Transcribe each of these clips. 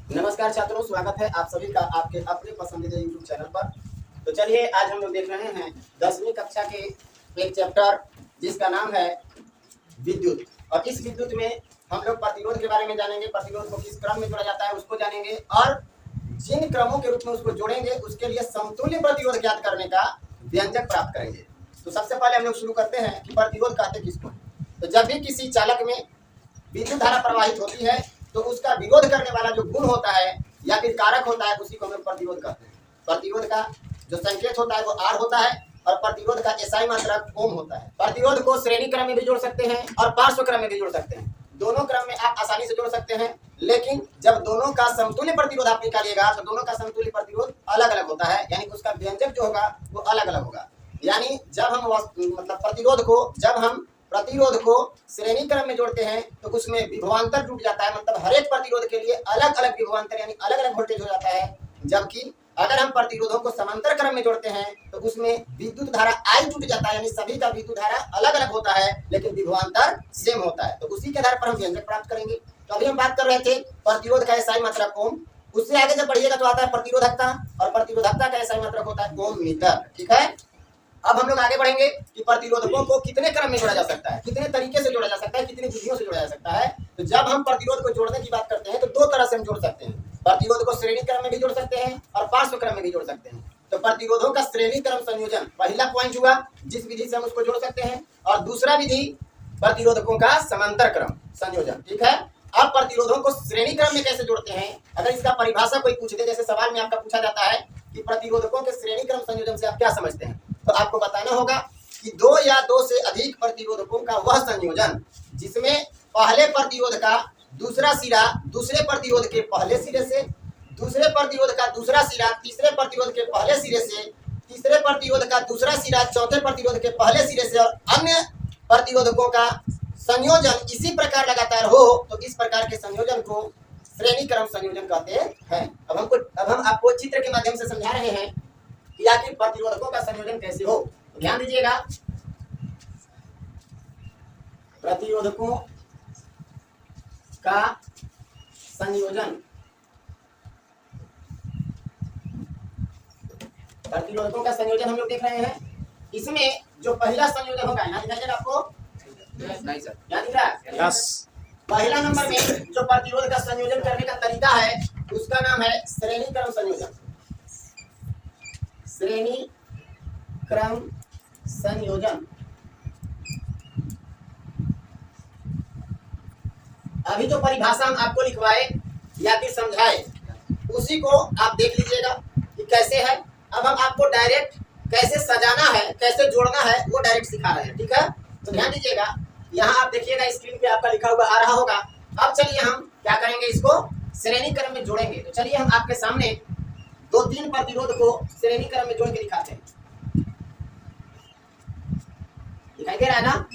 नमस्कार छात्रों, स्वागत है आप सभी का आपके अपने पसंदीदा YouTube चैनल पर। तो चलिए आज हम लोग देख रहे हैं 10वीं कक्षा के एक चैप्टर जिसका नाम है विद्युत। और इस विद्युत में हम लोग प्रतिरोध के बारे में जानेंगे, प्रतिरोध को किस क्रम में जोड़ा जाता है उसको जानेंगे और जिन क्रमों के रूप में उसको जोड़ेंगे उसके लिए समतुल्य प्रतिरोध ज्ञात करने का व्यंजक प्राप्त करेंगे। तो सबसे पहले हम लोग शुरू करते हैं कि प्रतिरोध कहते किसको। तो जब भी किसी चालक में विद्युत धारा प्रवाहित होती है तो उसका विरोध करने वाला जो गुण होता है या फिर कारक होता है उसी को हम लोग प्रतिरोध कहते हैं। प्रतिरोध का जो संकेत होता है वो आर होता है और प्रतिरोध का एसआई मात्रक ओम होता है। प्रतिरोध को श्रेणी क्रम में भी जोड़ सकते हैं और पार्श्व क्रम में भी जोड़ सकते हैं। दोनों क्रम में आप आसानी से जोड़ सकते हैं, लेकिन जब दोनों का समतुल्य प्रतिरोध आप निकालिएगा तो दोनों का समतुल्य प्रतिरोध अलग अलग होता है, यानी उसका व्यंजक जो होगा वो अलग अलग होगा। यानी जब हम प्रतिरोध को श्रेणी क्रम में जोड़ते हैं तो उसमें विभवांतर टूट जाता है, मतलब हर एक प्रतिरोध के लिए अलग अलग विभवांतर यानी अलग अलग वोल्टेज हो जाता है। जबकि अगर हम प्रतिरोधों को समांतर क्रम में जोड़ते हैं तो उसमें विद्युत धारा आई टूट जाता है, यानी सभी का विद्युत धारा अलग अलग होता है लेकिन विभवांतर सेम होता है। तो उसी के आधार पर हम व्यंजक प्राप्त करेंगे। तो अभी हम बात कर रहे थे प्रतिरोध का एसआई मात्रक ओम। उससे आगे जब बढ़िएगा तो आता है प्रतिरोधकता, और प्रतिरोधकता का एसआई मात्रक होता है ओम मीटर। ठीक है, अब हम लोग आगे बढ़ेंगे कि प्रतिरोधकों को कितने क्रम में जोड़ा जा सकता है, कितने तरीके से जोड़ा जा सकता है, कितनी विधियों से जोड़ा जा सकता है। तो जब हम प्रतिरोध को जोड़ने की बात करते हैं तो दो तरह से हम जोड़ सकते हैं। प्रतिरोध को श्रेणी क्रम में भी जोड़ सकते हैं और पार्श्व क्रम में भी जोड़ सकते हैं। तो प्रतिरोधों का श्रेणी क्रम संयोजन पहला पॉइंट हुआ जिस विधि से हम उसको जोड़ सकते हैं, और दूसरा विधि प्रतिरोधकों का समांतर क्रम संयोजन। ठीक है, अब प्रतिरोधों को श्रेणी क्रम में कैसे जोड़ते हैं, अगर इसका परिभाषा कोई पूछ दे, जैसे सवाल में आपका पूछा जाता है कि प्रतिरोधकों के श्रेणी क्रम संयोजन से आप क्या समझते हैं, तो आपको बताना होगा कि दो या दो से अधिक प्रतिरोधकों का वह संयोजन जिसमें पहले प्रतिरोध का दूसरा सिरा दूसरे प्रतिरोध के पहले सिरे से, दूसरे प्रतिरोध का दूसरा सिरा तीसरे प्रतिरोध के पहले सिरे से, तीसरे प्रतिरोध का दूसरा सिरा चौथे प्रतिरोध के पहले सिरे से और अन्य प्रतिरोधकों का संयोजन इसी प्रकार लगातार हो, तो इस प्रकार के संयोजन को श्रेणी क्रम संयोजन कहते हैं। अब हम आपको चित्र के माध्यम से समझा रहे हैं कि आखिर प्रतिरोधकों का संयोजन कैसे हो। ध्यान दीजिएगा, प्रतिरोधकों का संयोजन, प्रतिरोधकों का संयोजन हम लोग देख रहे हैं। इसमें जो पहला संयोजन होगा, यहाँ दिखाई दे रहा है आपको? नहीं सर, यहाँ दिख रहा है? यस। पहला नंबर में जो प्रतिरोध का संयोजन करने का तरीका है उसका नाम है श्रेणी क्रम संयोजन। श्रेणी क्रम संयोजन। अभी जो परिभाषा हम आपको लिखवाए या फिर समझाए उसी को आप देख लीजिएगा कि कैसे है। अब हम आपको डायरेक्ट कैसे सजाना है, कैसे जोड़ना है वो डायरेक्ट सिखा रहे हैं। ठीक है, तो ध्यान दीजिएगा, यहाँ आप देखिएगा स्क्रीन पे आपका लिखा हुआ आ रहा होगा। अब चलिए हम क्या करेंगे, इसको श्रेणी क्रम में जोड़ेंगे। तो चलिए हम आपके सामने दो तीन प्रतिरोध को श्रेणी क्रम में जोड़ के दिखाते हैं। दिखाई दे रहा है ना?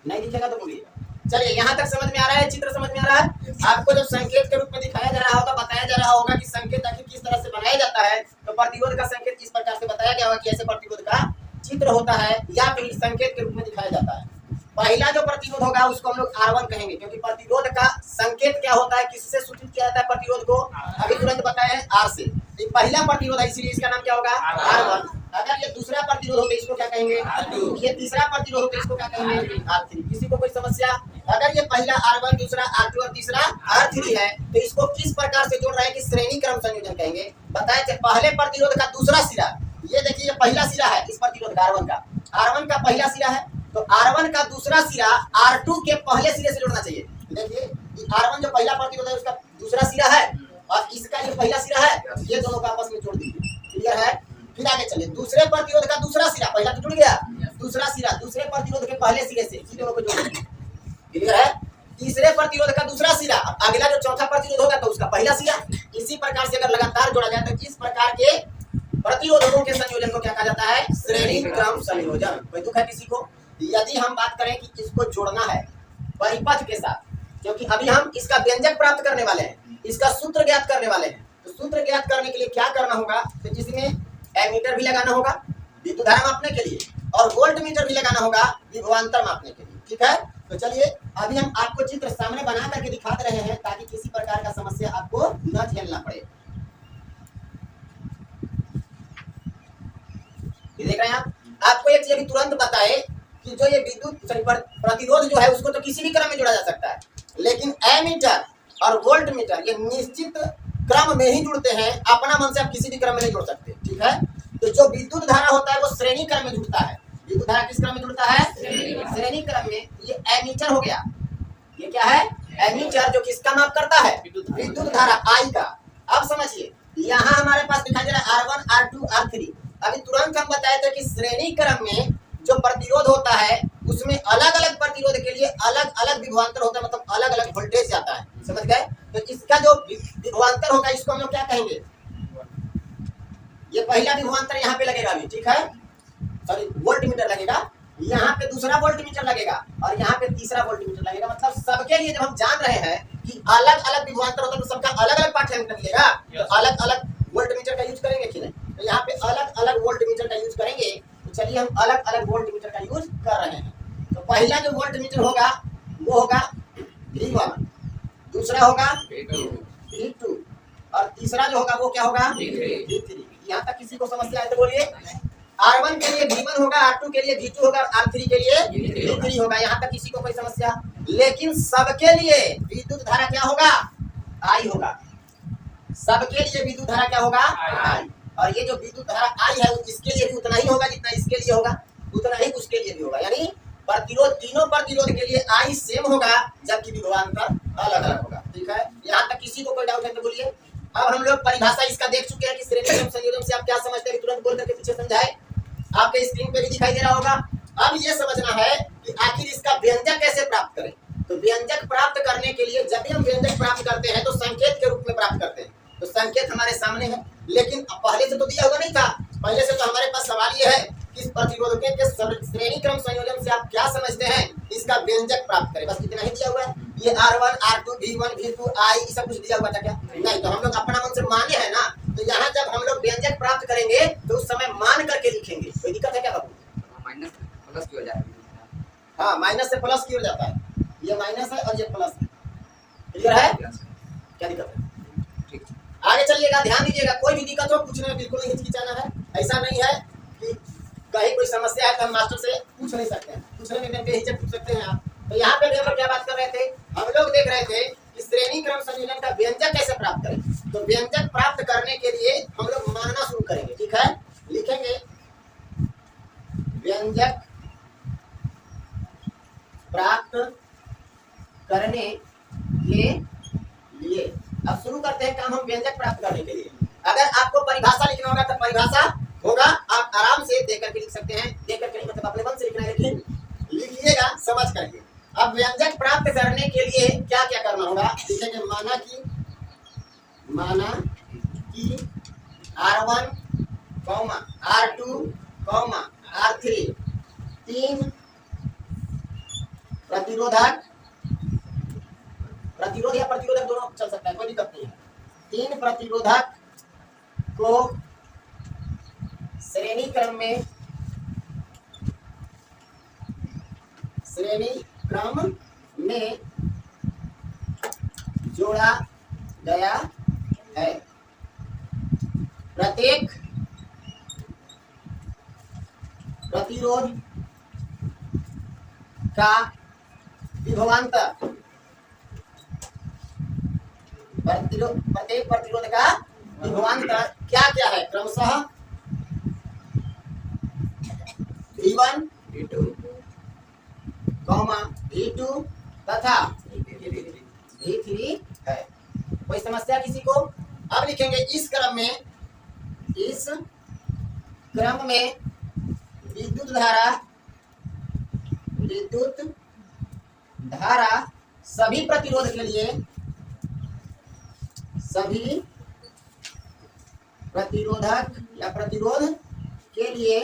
नहीं दिखेगा तो बोलिए। चलिए, यहाँ तक समझ में आ रहा है, चित्र समझ में आ रहा है आपको? जब संकेत के रूप में दिखाया जा रहा होगा, बताया जा रहा होगा कि संकेत आखिर किस तरह से बनाया जाता है, तो प्रतिरोध का संकेत किस प्रकार से बताया गया होगा कि ऐसे प्रतिरोध का चित्र होता है या फिर संकेत के रूप में दिखाया जाता है। पहला जो प्रतिरोध होगा उसको हम लोग R1 कहेंगे, क्योंकि प्रतिरोध का संकेत क्या होता है, किससे सूचित किया जाता है प्रतिरोध को, अभी तुरंत बताया है R से। तो पहला प्रतिरोध है इसलिए इसका नाम क्या होगा, R1। अगर ये दूसरा प्रतिरोध हो तो इसको क्या कहेंगे, R2। ये तीसरा प्रतिरोध हो तो इसको क्या कहेंगे, R3। किसी को कोई समस्या? अगर ये पहला R1 दूसरा R2 और तीसरा R3 है तो इसको किस प्रकार से जोड़ रहे हैं कि श्रेणी क्रम संयोजन कहेंगे। बताए थे पहले प्रतिरोध का दूसरा सिरा, ये देखिए ये पहला सिरा है इस प्रतिरोध का R1 का पहला सिरा है, तो R1 का दूसरा सिरा R2 के पहले सिरे से जोड़ना चाहिए। देखिए R1 जो पहला प्रतिरोध है उसका दूसरा सिरा है और इसका ये पहला सिरा है, ये दोनों को आपस में जोड़ दीजिए। क्लियर है? फिर आगे चलिए, दूसरे प्रतिरोध का दूसरा सिरा, पहला तो जुड़ गया, दूसरा सिरा दूसरे प्रतिरोध के पहले सिरे से, इसी दोनों को जोड़ दीजिए। क्लियर है? तीसरे प्रतिरोध का दूसरा सिरा, अगला जो चौथा प्रतिरोध होगा तो उसका पहला सिरा। इसी प्रकार से अगर लगातार जोड़ा जाए तो इस प्रकार के प्रतिरोधकों के संयोजन को क्या कहा जाता है, श्रेणी क्रम संयोजन। कोई दुख है किसी को? यदि हम बात करें कि इसको जोड़ना है परिपथ के साथ, क्योंकि अभी हम इसका व्यंजक प्राप्त करने वाले हैं, इसका सूत्र ज्ञात करने वाले हैं, तो सूत्र ज्ञात करने के लिए क्या करना होगा, तो इसमें एमीटर भी लगाना होगा विद्युत धारा मापने के लिए और वोल्ट मीटर भी लगाना होगा विभवांतर मापने के लिए। ठीक है, तो चलिए अभी हम आपको चित्र सामने बना करके दिखा रहे हैं ताकि किसी प्रकार का समस्या आपको न झेलना पड़े। ये देख रहे हैं आप। आपको एक चीज तुरंत बताए कि जो ये विद्युत प्रतिरोध जो है उसको तो किसी भी क्रम में जोड़ा जा सकता है, लेकिन एमीटर और वोल्ट मीटर ये निश्चित क्रम में ही जुड़ते हैं, अपना मन से आप किसी भी क्रम में नहीं जोड़ सकते। ठीक है, तो जो विद्युत धारा होता है वो श्रेणी क्रम में जुड़ता है। विद्युत धारा किस क्रम में जुड़ता है? श्रेणी क्रम में। ये एमीटर हो गया, ये क्या है? एमीटर, जो किसका माप करता है? विद्युत धारा आई का। अब समझिए, यहाँ हमारे पास दिखाई दे रहा है R1, R2, R3। अभी तुरंत हम बताए थे कि श्रेणी क्रम में जो प्रतिरोध होता है उसमें अलग अलग प्रतिरोध के लिए अलग अलग विभवांतर होता है, मतलब अलग अलग वोल्टेज जाता है। समझ गए? तो इसका जो विभवांतर होगा इसको हम लोग क्या कहेंगे? ये पहला विभवांतर यहाँ पे लगेगा अभी, ठीक है, सॉरी वोल्ट मीटर लगेगा, यहाँ पे दूसरा वोल्ट मीटर लगेगा और यहाँ पे तीसरा वोल्ट मीटर लगेगा। मतलब सबके लिए जब हम जान रहे हैं कि अलग अलग विभवांतर होता है तो सबका अलग अलग पाठ्यांक मिलेगा, तो अलग अलग वोल्ट मीटर का यूज करेंगे कि नहीं? तो यहाँ पे अलग अलग वोल्ट मीटर का यूज करेंगे। तो चलिए हम अलग अलग वोल्ट मीटर का यूज कर रहे हैं। तो पहला जो वोल्ट मीटर होगा वो होगा V1, दूसरा होगा V2 और तीसरा जो होगा वो क्या होगा? V3। यहाँ तक किसी को समस्या है तो बोलिए। R1 के लिए V1 होगा, R2 के लिए V2 होगा, R3 के लिए V3 होगा। यहाँ तक किसी को कोई समस्या? लेकिन सबके लिए विद्युत धारा क्या होगा? I होगा। सबके लिए विद्युत धारा क्या होगा? I। और ये जो विद्युत धारा I है इसके लिए भी उतना ही होगा जितना इसके लिए होगा, उतना ही उसके लिए भी होगा। यानी प्रतिरोध, तीनों प्रतिरोध के लिए I सेम होगा जबकि विभवांतर अलग अलग होगा। ठीक है, यहाँ तक किसी को कोई डाउट है तो बोलिए। अब हम लोग परिभाषा इसका देख चुके हैं कि श्रेणी क्रम संयोजन से आप क्या समझते हैं, तुरंत बोल करके पीछे समझाए। आपके स्क्रीन पे भी दिखाई दे रहा होगा। अब ये समझना है कि आखिर इसका व्यंजक कैसे प्राप्त करें। तो व्यंजक प्राप्त करने के लिए जब भी हम व्यंजक प्राप्त करते हैं तो संकेत के रूप में प्राप्त करते हैं। तो संकेत हमारे सामने है, लेकिन पहले से तो दिया हुआ नहीं था। पहले से तो हमारे पास सवाल ये है कि प्रतिरोधकों के श्रेणी क्रम संयोजन से आप क्या समझते हैं, इसका व्यंजक प्राप्त करें। बस इतना ही दिया हुआ है। ये R1, R2, V1, V2, I सब कुछ दिया हुआ था क्या? नहीं। तो हम लोग अपना मन से माने हैं ना, तो यहाँ जब हम लोग व्यंजक प्राप्त करेंगे तो उस समय मान करके लिखेंगे। कोई दिक्कत है क्या बाबू? माइनस प्लस की हो जाता है। हाँ, माइनस से प्लस की हो जाता है। ये माइनस है और ये प्लस है। क्लियर है? क्या दिक्कत है? ठीक, आगे चलिएगा, ध्यान दीजिएगा। कोई भी दिक्कत हो पूछने में बिल्कुल नहीं हिचकिचाना है। ऐसा नहीं है कि कहीं कोई समस्या है तो हम मास्टर से पूछ नहीं सकते हैं, पूछने में बेहिचक पूछ सकते हैं आप। तो यहाँ पे हम लोग क्या बात कर रहे थे? हम लोग देख रहे थे कि श्रेणी क्रम संयोजन का व्यंजक कैसे प्राप्त करें। तो व्यंजक प्राप्त करने के लिए हम लोग मानना शुरू करेंगे। ठीक है, लिखेंगे व्यंजक प्राप्त करने के लिए। अब शुरू करते हैं काम हम व्यंजक प्राप्त करने के लिए। अगर आपको परिभाषा लिखना होगा तो परिभाषा होगा, आप आराम से देख करके लिख सकते हैं। देख करके नहीं, मतलब अपने मन से लिखना है, लेकिन लिखिएगा समझ करके। अब व्यंजक प्राप्त करने के लिए क्या क्या करना होगा? लिखेंगे माना कि R1, R2, R3 तीन प्रतिरोधक, प्रतिरोध या प्रतिरोधक दोनों चल सकता है, कोई दिक्कत नहीं है। तीन प्रतिरोधक को श्रेणी क्रम में जोड़ा गया है। प्रत्येक प्रतिरोध का विभवांतर, प्रत्येक प्रतिरोध का विभवांतर क्या क्या है? क्रमशः V1, V2 तथा V3 है। कोई समस्या किसी को? अब लिखेंगे इस क्रम में विद्युत धारा सभी प्रतिरोध के लिए, सभी प्रतिरोधक या प्रतिरोध के लिए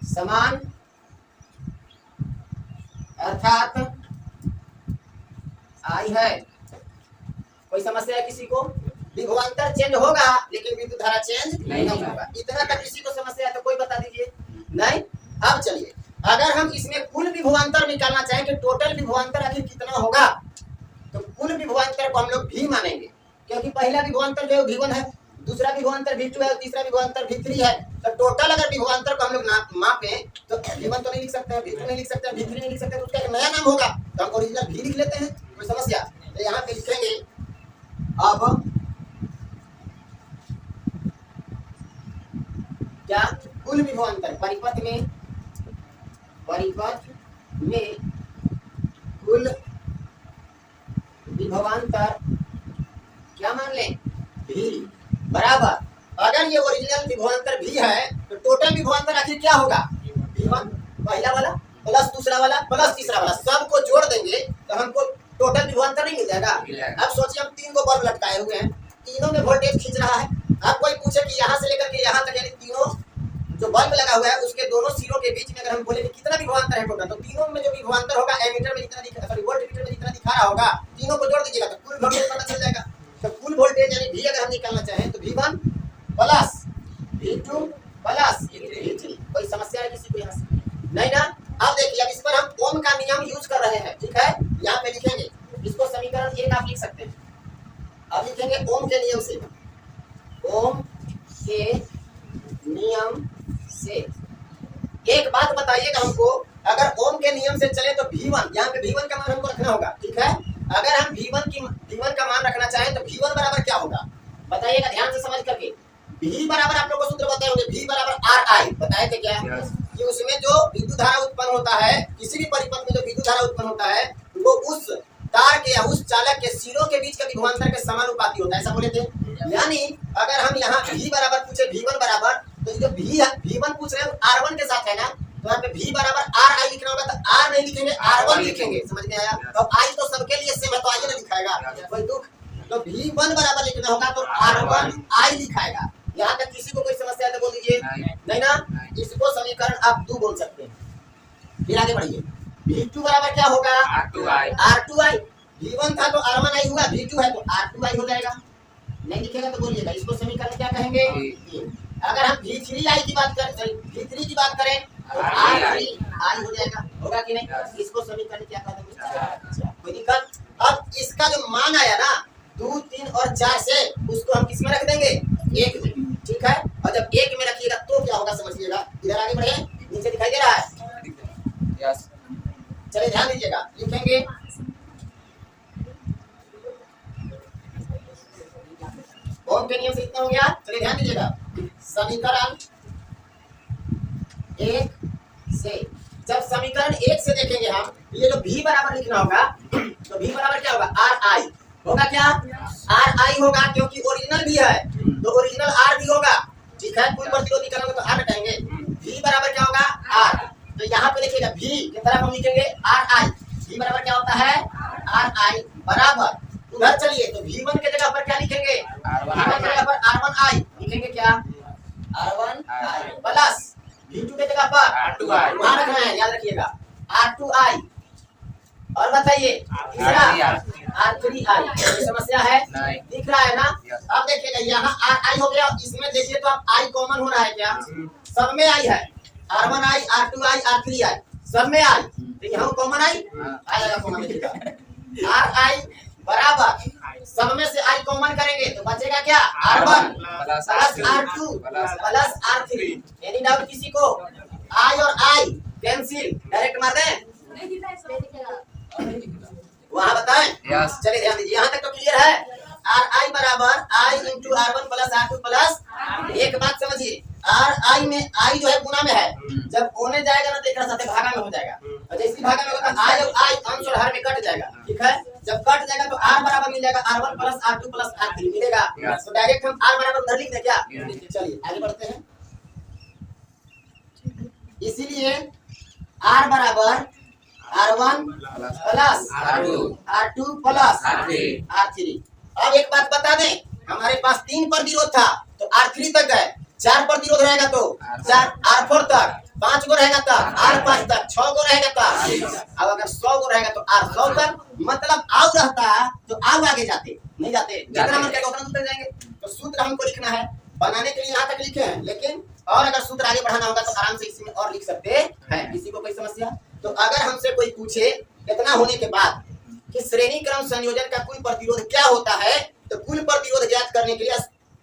समान, अर्थात I है। कोई समस्या है किसी को? विभवांतर चेंज होगा लेकिन विद्युत धारा चेंज नहीं होगा। इतना तक किसी को समस्या है तो कोई बता दीजिए। नहीं। अब चलिए, अगर हम इसमें कुल विभवांतर निकालना चाहें कि टोटल विभवांतर आखिर कितना होगा, तो कुल विभवांतर को हम लोग भी मानेंगे, क्योंकि पहला विभवांतर जो है V1 है, दूसरा विभवांतर V2 है और तीसरा विभवांतर V3 है। तो टोटल अगर विभवांतर को हम लोग मापें तो V1 तो नहीं लिख सकते हैं, V2 नहीं लिख सकते हैं, V3 नहीं लिख सकते, तो उसका एक नया नाम होगा, तो हम ओरिजिनल V लिख लेते हैं, कोई समस्या। तो यहाँ पे लिखेंगे अब क्या, कुल विभवांतर परिपथ में कुल विभवांतर क्या मान लें, V बराबर, अगर ये ओरिजिनल विभवांतर V है तो टोटल विभवांतर आखिर क्या होगा, V1 पहला वाला प्लस दूसरा वाला प्लस तीसरा वाला, सबको जोड़ देंगे तो हमको टोटल विभवांतर नहीं मिल जाएगा। अब सोचिए हम 3 को बल्ब लटकाए हुए हैं, तीनों में वोल्टेज खींच रहा है। अब कोई पूछे कि यहाँ से लेकर के यहाँ तक, यानी तीनों जो बल्ब लगा हुआ है उसके दोनों सिरों के बीच में अगर हम बोले कि कितना विभवांतर है टोटल, तो तीनों में जो विभवांतर होगा एमीटर में जितना दिखा, सॉरी वोल्टमीटर में जितना दिखा रहा होगा, तीनों को जोड़ दीजिएगा तो कुल वोल्टेज पता चल जाएगा। तो कुल वोल्टेज यानी V अगर हम निकालना चाहें तो V1 plus V2 plus V3। कोई समस्या है किसी को यहाँ से? नहीं ना। अब देखिए, अब इस पर हम ओम का नियम यूज कर रहे हैं, ठीक है, यहाँ पे लिखेंगे इसको, समीकरण 1 आप लिख सकते हैं। अब लिखेंगे ओम के नियम से, ओम के नियम से। एक बात बताइएगा हमको, अगर ओम के नियम से चले तो V1, यहाँ पे V1 का मान हमको रखना होगा, ठीक है। अगर हम V1 का मान रखना चाहें तो V1 बराबर क्या होगा, बताइएगा ध्यान से समझ करके। V बराबर आप लोग को सूत्र बताए होंगे, V बराबर RI, बताए थे क्या, कि उसमें जो विद्युत धारा उत्पन्न होता है, किसी भी परिपथ में जो विद्युत धारा उत्पन्न होता है वो उस तार के या उस चालक के सिरों के बीच का विभवांतर के समानुपाती होता है, ऐसा बोले थे। यानी अगर हम यहाँ V बराबर पूछे V1 बराबर, तो जो V1 पूछ रहे हैं R1 के साथ है ना, तो यहाँ पे V बराबर RI लिखना होगा, तो R नहीं लिखेंगे R1 लिखेंगे, समझ में आया। तो I तो सबके लिए सेम है, तो I ना लिखाएगा, कोई दुख। तो V1 बराबर लिखना होगा तो R1 I लिखाएगा। यहाँ तक किसी को कोई समस्या है तो बोल दीजिए, नहीं ना। इसको समीकरण आप 2 बोल सकते हैं। फिर आगे बढ़िए, V2 बराबर क्या होगा, R2I। V1 था तो R1I हुआ, V2 है तो R2I हो जाएगा। नहीं लिखेगा तो बोलिएगा, इसको समीकरण क्या कहेंगे। अगर हम V3I की बात करें, V3 की बात करें तो R3I हो जाएगा, होगा कि नहीं। इसको समीकरण क्या कहेंगे, कोई दिक्कत। अब इसका जो मान आया ना 2, 3 और 4 से, उसको हम किस में रख देंगे, 1 में, ठीक है। और जब 1 में रखिएगा तो क्या होगा समझिएगा। इधर आगे बढ़े, नीचे दिखाई दे रहा है, चलिए ध्यान दीजिएगा, लिखेंगे ओम के नियम से इतना हो गया। चलिए ध्यान दीजिएगा, समीकरण 1 से, जब समीकरण 1 से देखेंगे हम, ये जो V बराबर लिखना होगा, तो V बराबर क्या होगा, RI होगा, क्या RI होगा, क्योंकि ओरिजिनल भी है तो ओरिजिनल R भी होगा, ठीक है। कुल प्रतिरोध निकालना होगा तो R हटाएंगे, V बराबर क्या होगा R। तो यहाँ पे लिखिएगा V की तरफ हम लिखेंगे RI, V बराबर क्या होता है RI बराबर, उधर चलिए तो V1 के जगह पर क्या लिखेंगे, V1 के जगह पर R1I लिखेंगे, क्या R1I प्लस V2 के जगह पर R2I, वहां रखना है, याद रखिएगा R2I। और बताइए तीसरा R3I, कोई समस्या है, दिख रहा है ना। अब देखिएगा यहाँ RI हो गया, इसमें देखिए तो अब I कॉमन हो रहा है, क्या सब में I है, R1I R2I R3I सब में I, तो यहाँ कॉमन I आएगा, कॉमन लिखिएगा RI बराबर, सब में से I कॉमन करेंगे तो बचेगा क्या, R1 plus R2 plus R3। Any doubt किसी को, I और I कैंसिल, डायरेक्ट मार दें, वहाँ बताएं। चलिए ध्यान दीजिए, यहाँ तक तो क्लियर है। RI बराबर I into R1 plus R2 plus, एक बात समझिए, RI में I जो है गुना में है, जब होने जाएगा ना तो एक साथ भागा में हो जाएगा, और जैसे भागा में होगा I और I अंश और हर में कट जाएगा, ठीक है। जब कट जाएगा तो R बराबर मिल जाएगा R1 plus R2 plus R3 मिलेगा, तो डायरेक्ट हम R बराबर उधर लिख दें क्या। चलिए आगे बढ़ते हैं, इसीलिए R बराबर R1 plus R2 plus R3। अब एक बात बता दें, हमारे पास 3 प्रतिरोध था तो R3 तक गए, 4 प्रतिरोध रहेगा तो 4 R4 तक, 5 गो रहेगा तब R5 तक, 6 गो रहेगा तब, अब अगर 100 गो रहेगा तो R100 तक, मतलब आउ रहता तो आउ आगे जाते नहीं जाते, जितना मन करेगा उतना दूर जाएंगे। तो सूत्र हमको लिखना है, बनाने के लिए यहाँ तक लिखे हैं, लेकिन और अगर सूत्र आगे बढ़ाना होगा तो आराम से इसमें और लिख सकते हैं। किसी को कोई समस्या, तो अगर हमसे कोई पूछे इतना होने के बाद कि श्रेणी क्रम संयोजन का कुल प्रतिरोध क्या होता है, तो कुल प्रतिरोध ज्ञात करने के लिए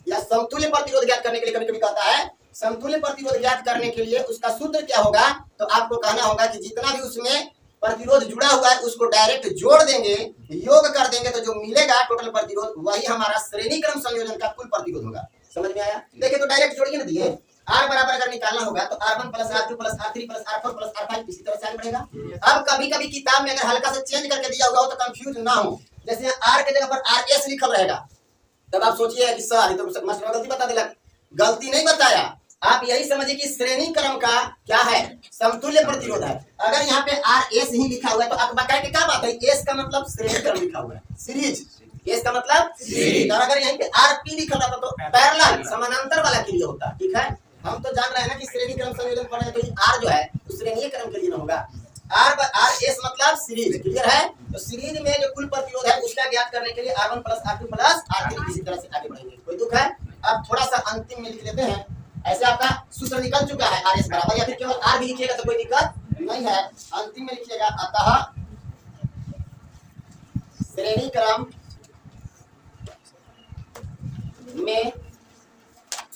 या समतुल्य प्रतिरोध ज्ञात करने के लिए कभी कभी कहता है समतुल्य प्रतिरोध ज्ञात करने के लिए उसका सूत्र क्या होगा, तो आपको कहना होगा कि जितना भी उसमें प्रतिरोध जुड़ा हुआ है उसको डायरेक्ट जोड़ देंगे, योग कर देंगे, तो जो मिलेगा टोटल प्रतिरोध वही हमारा श्रेणी क्रम संयोजन का कुल प्रतिरोध होगा। समझ में आया? देखिए तो डायरेक्ट जोड़िए ना दिए, आर बराबर अगर निकालना होगा तो R1 plus R2 plus R3 plus R4 plus R5 इसी तरह से आगे बढ़ेगा। अब कभी कभी किताब में अगर हल्का से चेंज करके दिया हुआ हो तो कंफ्यूज ना हो, जैसे R के जगह पर RS लिखा रहेगा, तब आप सोचिए कि सर ये तो मास्टर गलती बता दिला। गलती नहीं बताया, आप यही समझिए कि श्रेणी क्रम का क्या है, समतुल्य प्रतिरोध है। अगर यहाँ पे RS ही लिखा हुआ है तो आप बकाया के क्या बात है, S का मतलब श्रेणी क्रम लिखा हुआ है, सीरीज, S का मतलब सीरीज। और अगर यहाँ पे RP लिखा था तो पैरेलल समानांतर वाला के लिए होता, ठीक है। हम तो जान रहे हैं ना कि श्रेणी क्रम संयोजन पढ़ रहे हैं, तो R जो है तो श्रेणी क्रम के लिए ना होगा, RS मतलब सीरीज, क्लियर है। तो सीरीज में जो कुल प्रतिरोध है उसका ज्ञात करने के लिए R1 plus R2 plus R3 इसी तरह से आगे बढ़ेंगे, कोई दुख है। अब थोड़ा सा अंतिम में लिख लेते हैं, ऐसे आपका सूत्र निकल चुका है RS बराबर, या फिर केवल R भी लिखिएगा तो कोई दिक्कत नहीं है, अंतिम में लिखिएगा अतः श्रेणी क्रम में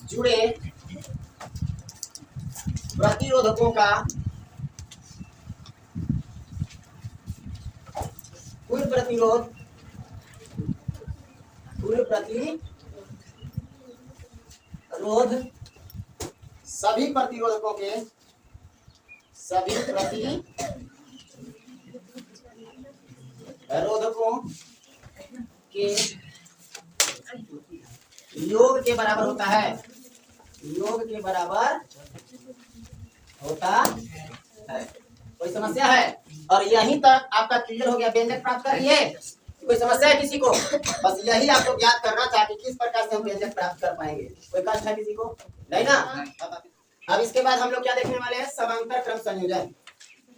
जुड़े प्रतिरोधकों का कुल प्रतिरोध सभी प्रतिरोधकों के योग के बराबर होता है, योग के बराबर होता है। कोई समस्या है? और यहीं तक आपका क्लियर हो गया, व्यंजक प्राप्त करिए। कोई समस्या है किसी को? बस यही आपको ज्ञात करना था कि किस प्रकार से हम व्यंजक प्राप्त कर पाएंगे। कोई कष्ट है किसी को? नहीं ना। अब इसके बाद हम लोग क्या देखने वाले हैं, समांतर क्रम संयोजन।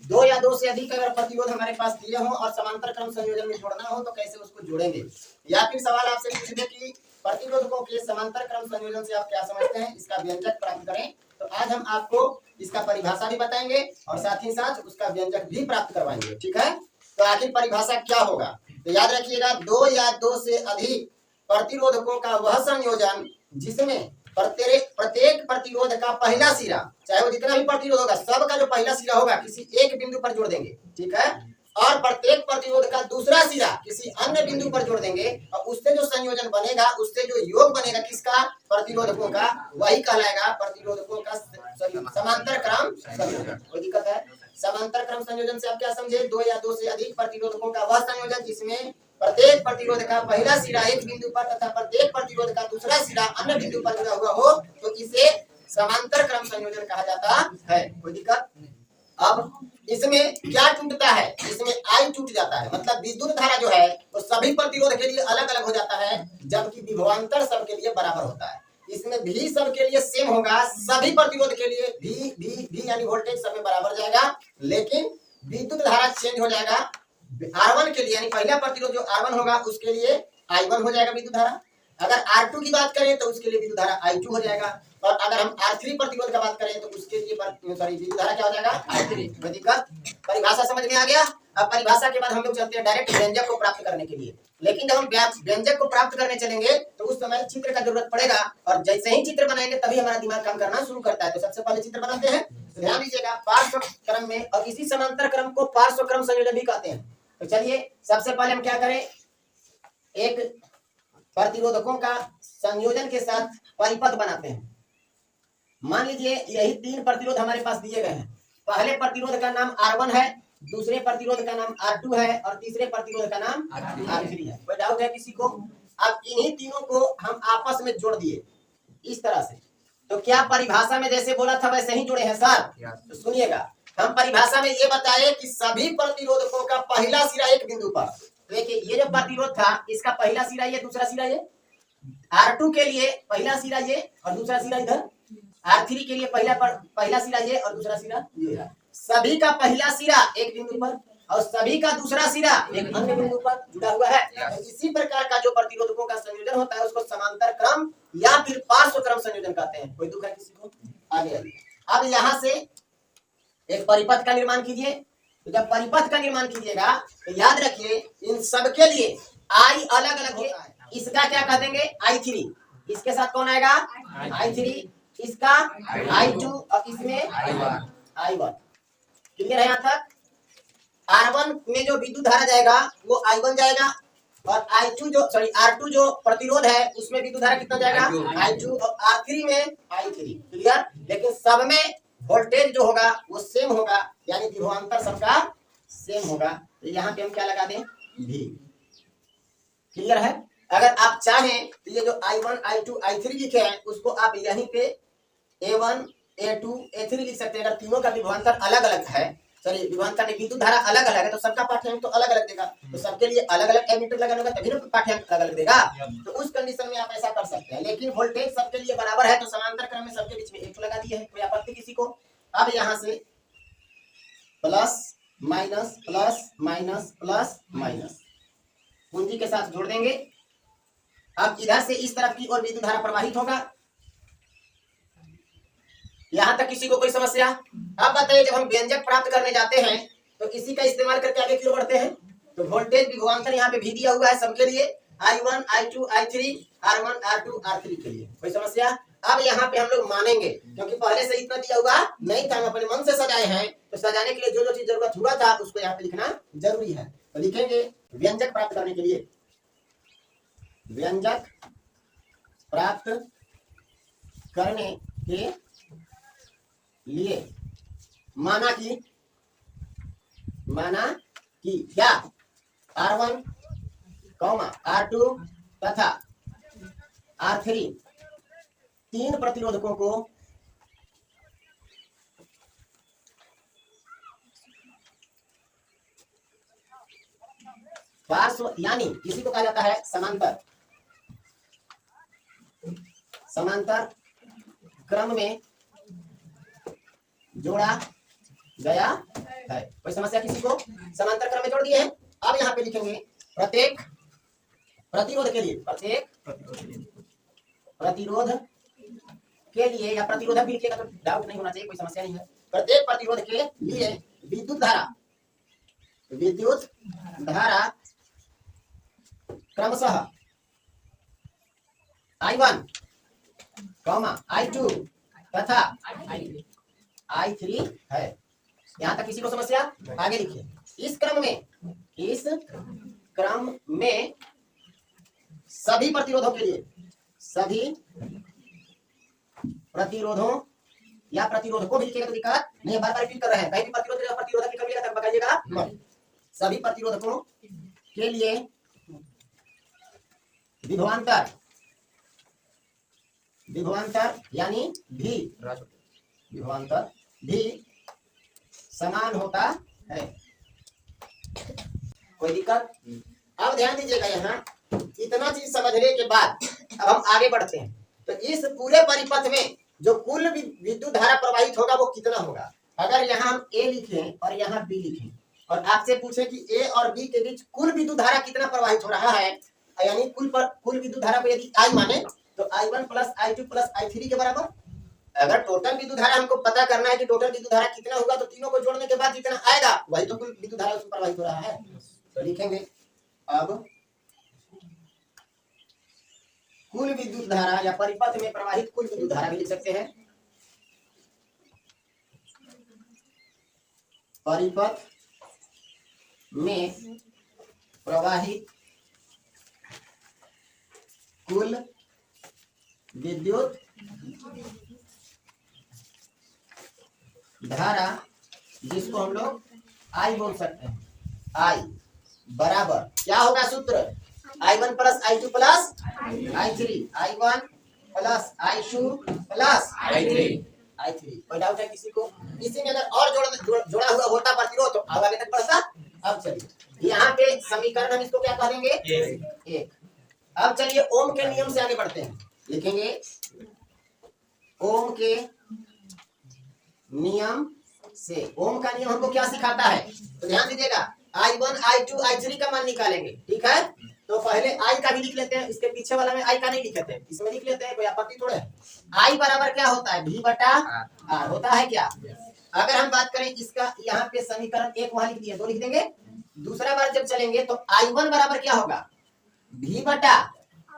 दो या दो से अधिक अगर प्रतिरोध हमारे पास दिए हो और समांतर क्रम संयोजन में जोड़ना हो तो कैसे उसको जोड़ेंगे, या फिर सवाल आपसे पूछ दे कि प्रतिरोधकों के समांतर क्रम संयोजन से आप क्या समझते हैं, इसका व्यंजक प्राप्त करें। तो आज हम आपको इसका परिभाषा भी बताएंगे और साथ ही साथ उसका व्यंजक भी प्राप्त करवाएंगे, ठीक है। तो आखिर परिभाषा क्या होगा, तो याद रखिएगा, दो या दो से अधिक प्रतिरोधकों का वह संयोजन जिसमें प्रत्येक प्रतिरोध का पहला सिरा, चाहे वो जितना भी प्रतिरोध होगा सबका जो पहला सिरा होगा किसी एक बिंदु पर जोड़ देंगे, ठीक है। और प्रत्येक प्रतिरोध का दूसरा सिरा किसी अन्य बिंदु पर जोड़ देंगे और उससे जो संयोजन बनेगा, उससे जो योग बनेगा किसका, प्रतिरोधकों का, वही कहलाएगा प्रतिरोधकों का समांतर क्रम संयोजन। कोई दिक्कत है? समांतर क्रम संयोजन से आप क्या समझे, दो या दो से अधिक प्रतिरोधकों का वह संयोजन जिसमें प्रत्येक प्रतिरोध का पहला सिरा एक बिंदु पर तथा प्रत्येक प्रतिरोध का दूसरा सिरा अन्य बिंदु पर जुड़ा हुआ हो, तो इसे समांतर क्रम संयोजन कहा जाता है। कोई दिक्कत? अब इसमें क्या टूटता है, इसमें आई टूट जाता है, मतलब विद्युत धारा जो है वो सभी प्रतिरोध के लिए अलग अलग हो जाता है, जबकि विभवांतर सबके लिए बराबर होता है। इसमें भी सबके लिए सेम होगा, सभी प्रतिरोध के लिए भी यानी वोल्टेज सब में बराबर जाएगा, लेकिन विद्युत धारा चेंज हो जाएगा। R1 के लिए यानी पहला प्रतिरोध जो R1 होगा उसके लिए I1 हो जाएगा विद्युत धारा। अगर R2 की बात करें तो उसके लिए विद्युत धारा I2 हो जाएगा, और अगर हम R3 प्रतिरोध का बात करें तो उसके लिए विद्युत धारा क्या हो जाएगा, I3। कोई दिक्कत? परिभाषा समझ में आ गया? अब परिभाषा के बाद हम लोग चलते हैं डायरेक्ट व्यंजक को प्राप्त करने के लिए। लेकिन जब हम व्यंजक को प्राप्त करने चलेंगे तो उस समय चित्र का जरूरत पड़ेगा, और जैसे ही चित्र बनाएंगे तभी हमारा दिमाग काम करना शुरू करता है। तो सबसे पहले चित्र बनाते हैं, ध्यान दीजिएगा, पार्श्व क्रम में, और इसी समांतर क्रम को पार्श्व क्रम संयोजन भी कहते हैं। तो चलिए सबसे पहले हम क्या करें, एक प्रतिरोधकों का संयोजन के साथ परिपथ बनाते हैं। मान लीजिए यही तीन प्रतिरोध हमारे पास दिए गए हैं। पहले प्रतिरोध का नाम R1 है, दूसरे प्रतिरोध का नाम R2 है, और तीसरे प्रतिरोध का नाम R3 है। कोई डाउट है किसी को? अब इन्हीं तीनों को हम आपस में जोड़ दिए इस तरह से। तो क्या परिभाषा में जैसे बोला था वैसे ही जुड़े हैं सर? तो सुनिएगा, हम परिभाषा में ये बताए कि सभी प्रतिरोधकों का पहला सिरा एक बिंदु पर, देखिए ये जो प्रतिरोध था इसका पहला सिरा ये, दूसरा सिरा ये, R2 के लिए पहला सिरा ये और दूसरा सिरा इधर, R3 के लिए पहला सिरा ये और दूसरा सिरा ये। सभी का पहला सिरा एक बिंदु पर और सभी का दूसरा सिरा एक अन्य बिंदु पर जुड़ा हुआ है। तो इसी प्रकार का जो प्रतिरोधकों का संयोजन होता है उसको समांतर क्रम या फिर पार्श्व क्रम संयोजन कहते हैं। कोई दुख है किसी को? आगे अब यहाँ से एक परिपथ का निर्माण कीजिए। तो जब परिपथ का निर्माण कीजिएगा तो याद रखिए इन सबके लिए आई अलग अलग होता है। इसका क्या कह देंगे I3, इसके साथ कौन आएगा I3, इसका I2 और इसमें I1। क्लियर है यहाँ तक? R1 में जो विद्युत धारा जाएगा वो I1 जाएगा और R2 जो प्रतिरोध है उसमें विद्युत धारा कितना जाएगा I2 और R3 में I3। क्लियर? लेकिन सब में वोल्टेज जो होगा वो सेम होगा, यानी विभवांतर सबका सेम होगा। तो यहाँ पे हम क्या लगा दें V। क्लियर है? अगर आप चाहें तो ये जो I1 I2 I3 लिखे हैं उसको आप यहीं पे A1 A2 A3 लिख सकते हैं। अगर तीनों का विभवांतर अलग अलग है, चलिए विभवांतर में विद्युत धारा अलग अलग है तो सबका पाठ्यांक तो अलग अलग देगा, तो सबके लिए अलग अलग एमीटर लगाना होगा तभी ना पाठ्यांक अलग अलग देगा। तो उस कंडीशन में आप ऐसा कर सकते हैं। लेकिन वोल्टेज सबके लिए बराबर है तो समांतर क्रम में सबके बीच में 1 लगा दिया है, कोई आपत्ति किसी को? अब यहाँ से plus minus plus minus plus minus पूंजी के साथ जोड़ देंगे। अब इधर से इस तरफ की ओर विद्युत धारा प्रवाहित होगा। यहां तक किसी को कोई समस्या? अब बताइए जब हम व्यंजक प्राप्त करने जाते हैं तो इसी का इस्तेमाल करके आगे क्यों बढ़ते हैं? तो वोल्टेज विभवांतर यहाँ पे भी दिया हुआ है सबके लिए, I1 I2 I3 R1 R2 R3 के लिए। कोई समस्या? अब यहाँ पे हम लोग मानेंगे क्योंकि पहले से इतना दिया हुआ नहीं था, हम अपने मन से सजाए हैं, तो सजाने के लिए जो जो चीज जरूरत हुआ था उसको यहाँ पे लिखना जरूरी है। तो लिखेंगे व्यंजक प्राप्त करने के लिए, व्यंजक प्राप्त करने के लिए माना कि क्या R1, R2 तथा R3 तीन प्रतिरोधकों को पार्श्व यानी इसी को कहा जाता है समांतर क्रम में जोड़ा गया है। कोई समस्या किसी को? समांतर क्रम में जोड़ दिए हैं। अब यहाँ पे लिखेंगे प्रत्येक प्रतिरोध के लिए, प्रत्येक प्रतिरोध के लिए या प्रतिरोधक भी लिखिएगा तो डाउट नहीं होना चाहिए, कोई समस्या नहीं है। प्रत्येक प्रतिरोध के लिए विद्युत धारा क्रमशः I1, I2 तथा I3 है। यहाँ तक किसी को समस्या? आगे लिखिए। इस क्रम में सभी प्रतिरोधों के लिए, सभी प्रतिरोधों या प्रतिरोधकों भी लिखिएगा तो दिक्कत नहीं, बार बार रिपीट कर रहे हैं, कहीं भी प्रतिरोधक की कमी तक बताइएगा। सभी प्रतिरोधकों के लिए विभवांतर यानी विभवांतर भी समान होता है। कोई दिक्कत? अब ध्यान दीजिएगा, यहाँ इतना चीज समझने के बाद अब हम आगे बढ़ते हैं। तो इस पूरे परिपथ में जो कुल विद्युत धारा प्रवाहित होगा वो कितना होगा? अगर यहाँ हम A लिखें और यहाँ B लिखें और आपसे पूछे कि A और B के बीच कुल विद्युत धारा कितना प्रवाहित हो रहा है, यानी कुल विद्युत धारा को यदि I माने तो I1 plus I2 plus I3 के बराबर। अगर टोटल विद्युत धारा हमको पता करना है कि टोटल विद्युत धारा कितना होगा तो तीनों को जोड़ने के बाद जितना आएगा वही तो कुल विद्युत धारा उसमें प्रवाहित हो रहा है। तो लिखेंगे अब कुल विद्युत धारा या परिपथ में प्रवाहित कुल विद्युत धारा भी लिख सकते हैं। परिपथ में प्रवाहित कुल विद्युत धारा जिसको हम लोग I बोल सकते हैं। I बराबर क्या होगा सूत्र? I1 plus I2 plus I3, I1 plus I2 plus I3। कोई डाउट है किसी को? इसी में अगर और जोड़ा हुआ होता प्रतिरोध तो आगे तक बढ़ता। अब चलिए यहाँ पे समीकरण हम इसको क्या कह देंगे? 1। अब चलिए ओम के नियम से आगे बढ़ते हैं। लिखेंगे ओम के नियम से। ओम का नियम हमको क्या सिखाता है? तो ध्यान दीजिएगा, I1 I2 I3 का मान निकालेंगे, ठीक है? तो पहले I का भी लिख लेते हैं, इसके पीछे वाला में I का नहीं लिखते हैं, इसमें लिख लेते हैं, कोई आपत्ति थोड़े है। I बराबर क्या होता है? V बटा R होता है क्या? अगर हम बात करें इसका, यहाँ पे समीकरण एक वहां लिख दिया, दो लिख देंगे। दूसरा बार जब चलेंगे तो I1 बराबर क्या होगा, V बटा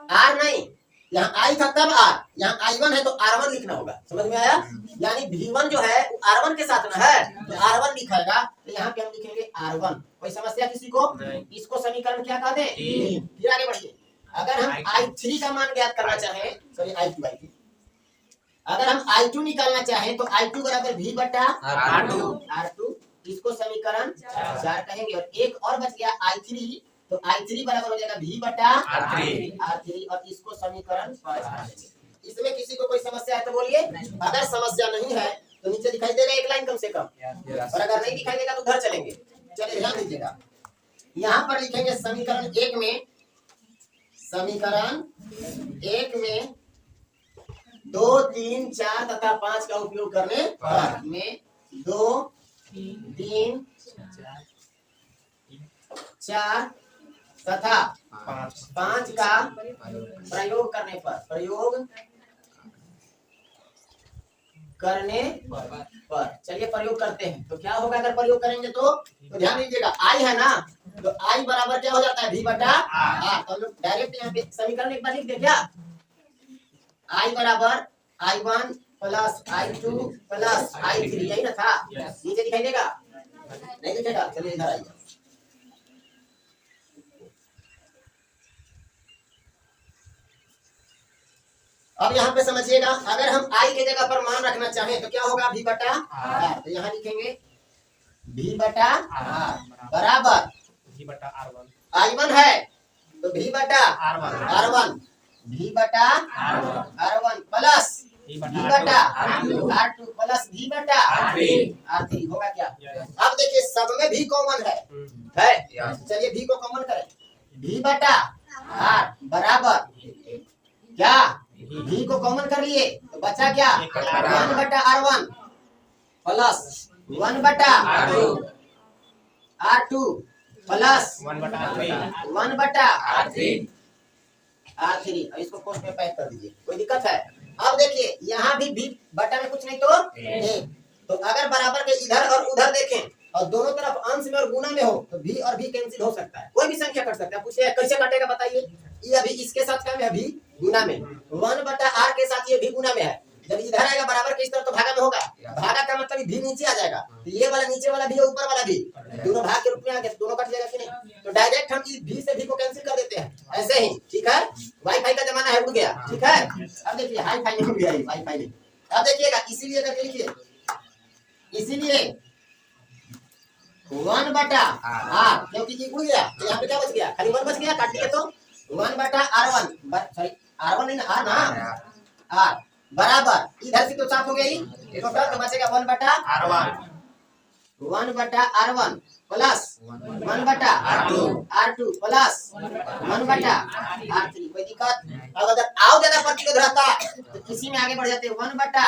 R, नहीं यहाँ I था तब R, यहाँ I1 है तो R1 लिखना होगा, समझ में आया। यानी V1 जो है वो R1 के साथ में है, तो R1 लिखेगा, तो यहाँ पे हम लिखेंगे R1। कोई समस्या किसी को? इसको समीकरण क्या कहते हैं, फिर आगे बढ़िए। अगर हम I3 का मान ज्ञात करना चाहें, सॉरी I2, अगर हम I2 निकालना चाहें तो I2 बराबर V बटा R2, इसको समीकरण 4 कहेंगे। और एक और बच गया I3, तो I3 बराबर हो जाएगा V बटा R3, और इसको समीकरण 5। इसमें किसी को कोई समस्या है तो बोलिए। अगर समस्या नहीं है तो नीचे दिखाई देगा एक लाइन कम से कम, और अगर नहीं दिखाई देगा तो घर चलेंगे। चलिए ध्यान दीजिएगा, यहाँ पर लिखेंगे समीकरण 1 में, समीकरण 1 में 2, 3, 4 तथा 5 का उपयोग करने पर में 2, 3, 4 तथा 5 का प्रयोग करने पर, चलिए प्रयोग करते हैं। तो क्या होगा अगर प्रयोग करेंगे तो ध्यान दीजिएगा, I है ना, तो I बराबर क्या हो जाता है, V बटा R। तो हम लोग डायरेक्ट यहाँ पे समीकरण एक बार लिख दे क्या, I बराबर I1 plus I2 plus I3, यही ना था। नीचे दिखाई देगा, नहीं दिखेगा, चलिए इधर आइए। अब यहाँ पे समझिएगा, अगर हम I के जगह पर मान रखना चाहें तो क्या होगा, V बटा R। तो यहाँ लिखेंगे V बटा R बराबर V बटा R1, I1 है तो V बटा R1, V बटा R1 प्लस V बटा R2 प्लस V बटा R3 होगा क्या। अब देखिए सब में V कॉमन है, चलिए V को कॉमन करें, V बटा R बराबर क्या, V को कॉमन कर लिए तो बचा क्या, 1 बटा R1 प्लस 1 बटा R2 प्लस 1 बटा 1 बटा R3। अब इसको कोष्ठ में पैक कर दीजिए, कोई दिक्कत है। अब देखिए यहाँ भी V बटा में कुछ नहीं तो एक, तो अगर बराबर के इधर और उधर देखें और दोनों तरफ अंश में और गुना में हो तो V और V कैंसिल हो सकता है, कोई भी संख्या कर सकता है। पूछिए कैसे कटेगा बताइए, ये अभी इसके साथ क्या है, V गुना में, 1 बटा R के साथ ये V गुना में है। जब इधर आएगा बराबर के इस तरफ तो भागा में होगा, भागा का मतलब V नीचे आ जाएगा, तो ये वाला नीचे वाला भी ऊपर वाला भी दोनों भाग के रूप में आ गए, दोनों कट जाएगा कि नहीं। तो डायरेक्ट हम इस V से V को कैंसिल कर देते हैं ऐसे ही, ठीक है। वाईफाई का जमाना है, उड़ गया, ठीक है। अब देखिए हाई फाई नहीं उड़ गया, वाईफाई नहीं। अब देखिएगा इसीलिए करके लिखिए, इसीलिए 1 बटा R, क्योंकि ये उड़ गया तो यहाँ पे क्या बच गया, खाली 1 बच गया, काट दिए तो 1 बटा R1, सॉरी R1 नहीं ना, R ना, R बराबर इधर से तो साफ हो गया ही, तो बचेगा 1 बटा R1 प्लस 1 बटा R2 प्लस 1 बटा R3। कोई दिक्कत? अब अगर आओ ज्यादा प्रतिरोध रहता तो इसी में आगे बढ़ जाते, 1 बटा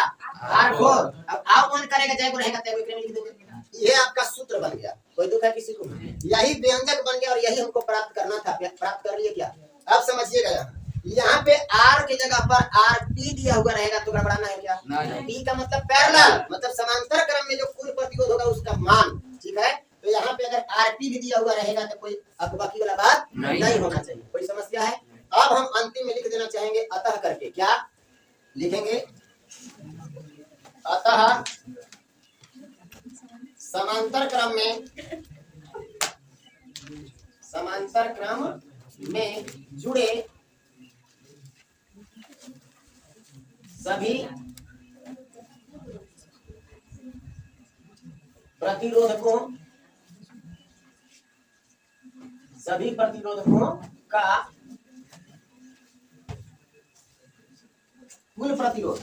R4। अब आओ 1 करेगा जय को रहेगा, तय लिख देंगे। ये आपका सूत्र बन गया, कोई दुख है किसी को? यही व्यंजक बन गया और यही हमको प्राप्त करना था, प्राप्त कर लिए क्या। अब समझिएगा, यहाँ पे R की जगह पर RP दिया हुआ रहेगा तो गड़बड़ाना है क्या? P का मतलब पैरेलल, मतलब समांतर क्रम में जो कुल प्रतिरोध होगा उसका मान, ठीक है। तो यहाँ पे अगर RP भी दिया हुआ रहेगा तो कोई अकबाकी वाला बात नहीं होना चाहिए। कोई समस्या है? अब हम अंतिम में लिख देना चाहेंगे अतः करके, क्या लिखेंगे, अतः समांतर क्रम में जुड़े सभी प्रतिरोधकों का कुल प्रतिरोध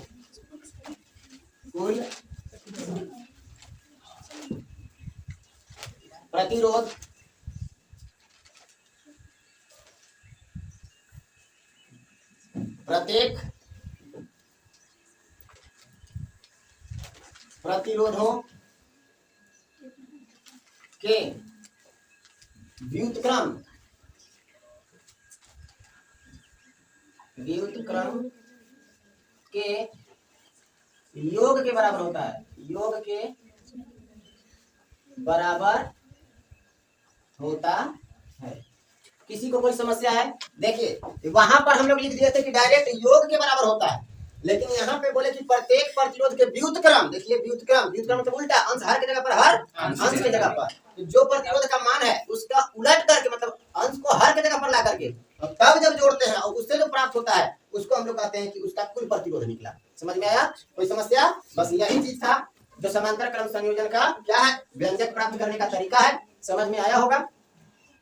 प्रत्येक प्रतिरोधों के व्युत्क्रम के योग के बराबर होता है, योग के बराबर होता है। किसी को कोई समस्या है? देखिए वहां पर हम लोग लिख दिए थे कि डायरेक्ट योग के बराबर होता है, लेकिन यहाँ पे बोले कि प्रत्येक प्रतिरोध के व्युत्क्रम, देखिए व्युत्क्रम, व्युत्क्रम मतलब उल्टा, अंश हर की जगह पर हर, अंश की जगह पर जो प्रतिरोध का मान है उसका उलट करके, मतलब अंश को हर की जगह पर ला करके और तब जब जोड़ते हैं और उससे जो प्राप्त होता है उसको हम लोग कहते हैं कि उसका कुल प्रतिरोध निकला। समझ में आया? कोई समस्या? बस यही चीज था जो समांतर क्रम संयोजन का क्या है, व्यंजक प्राप्त करने का तरीका है। समझ में आया होगा?